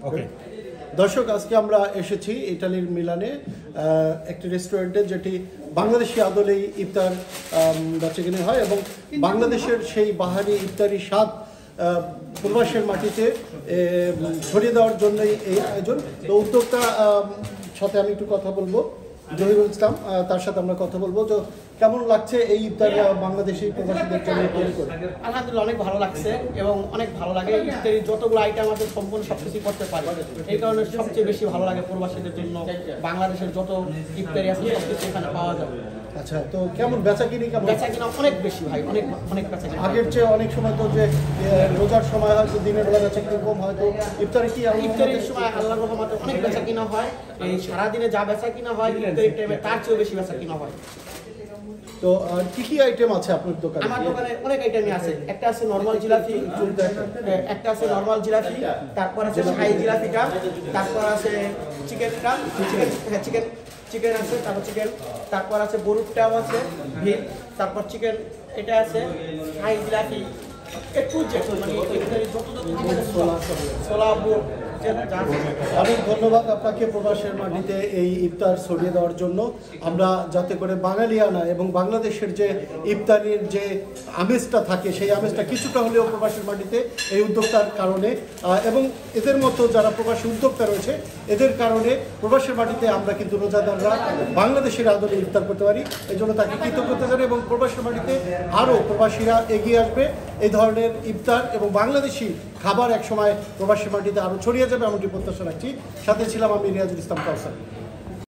ওকে দর্শক, আজকে আমরা এসেছি ইটালির মিলানে একটি রেস্টুরেন্টে, যেটি বাংলাদেশি আদলেই ইফতার বেচাকেনা হয় এবং বাংলাদেশের সেই বাহারি ইফতারি স্বাদ প্রবাসের মাটিতে ছড়িয়ে দেওয়ার জন্যই এই আয়োজন। তো উদ্যোক্তা সাথে আমি একটু কথা বলবো, জহিরুল ইসলাম, তার সাথে আমরা কথা বলবো। তো কেমন লাগছে এই ইফতার বাংলাদেশি প্রবাসীদের জন্য তৈরি করে? আলহামদুলিল্লাহ অনেক ভালো লাগছে এবং অনেক ভালো লাগে ইফতারি যতগুলো আইটেম আছে সম্পূর্ণ সবকিছু করতে পারি। এই কারণে সবচেয়ে বেশি ভালো লাগে প্রবাসীদের জন্য বাংলাদেশের যত ইফতারি আছে সবকিছু এখানে পাওয়া যাবে। আচ্ছা, তো কেমন বেচাকিনি? কেমন বেচাকিনা? অনেক বেশি ভাই, অনেক অনেক বেচাকিনা। আগের চেয়ে অনেক সময় তো যে রোজার সময় হয়তো দিনের বেলা বেচাকিনি কম, হয়তো ইফতারি কি ইফতারির সময় আল্লাহর রহমতে অনেক বেচাকিনা হয়। এই সারাদিনে যা বেচাকিনা হয় ইফতারির টাইমে তার চেয়েও বেশি বেচাকিনা হয়। তো আর কি কি আইটেম আছে আপনার দোকানে? আমার দোকানে অনেক আইটেমই আছে। একটা আছে নরমাল জিলাপি, একটা আছে নরমাল জিলাপি, তারপর আছে শাহী জিলাপিটা, তারপর আছে চিকেনটা, চিকেন আছে, তারপর চিকেন, তারপর আছে গরুরটাও আছে ভিড়, তারপর চিকেন এটা আছে, শাহী জিলাপি, একটু মানে অনেক ধন্যবাদ আপনাকে প্রবাসের মাটিতে এই ইফতার ছড়িয়ে দেওয়ার জন্য। আমরা যাতে করে বাঙালিয়ানা এবং বাংলাদেশের যে ইফতারির যে আমেজটা থাকে সেই আমেজটা কিছুটা হলেও প্রবাসের মাটিতে এই উদ্যোক্তার কারণে এবং এদের মতো যারা প্রবাসী উদ্যোক্তা রয়েছে এদের কারণে প্রবাসের মাটিতে আমরা কিন্তু রোজাদাররা বাংলাদেশের আদলে ইফতার করতে পারি। এই জন্য তাকে কৃতজ্ঞতা জানাই এবং প্রবাসের মাটিতে আরও প্রবাসীরা এগিয়ে আসবে। এই ধরনের ইফতার এবং বাংলাদেশি খাবার একসময় প্রবাসী মাটিতে আরও ছড়িয়ে যাবে এমনটি প্রত্যাশা রাখছি। সাথে ছিলাম আমি রিয়াজুল ইসলাম কাউসার।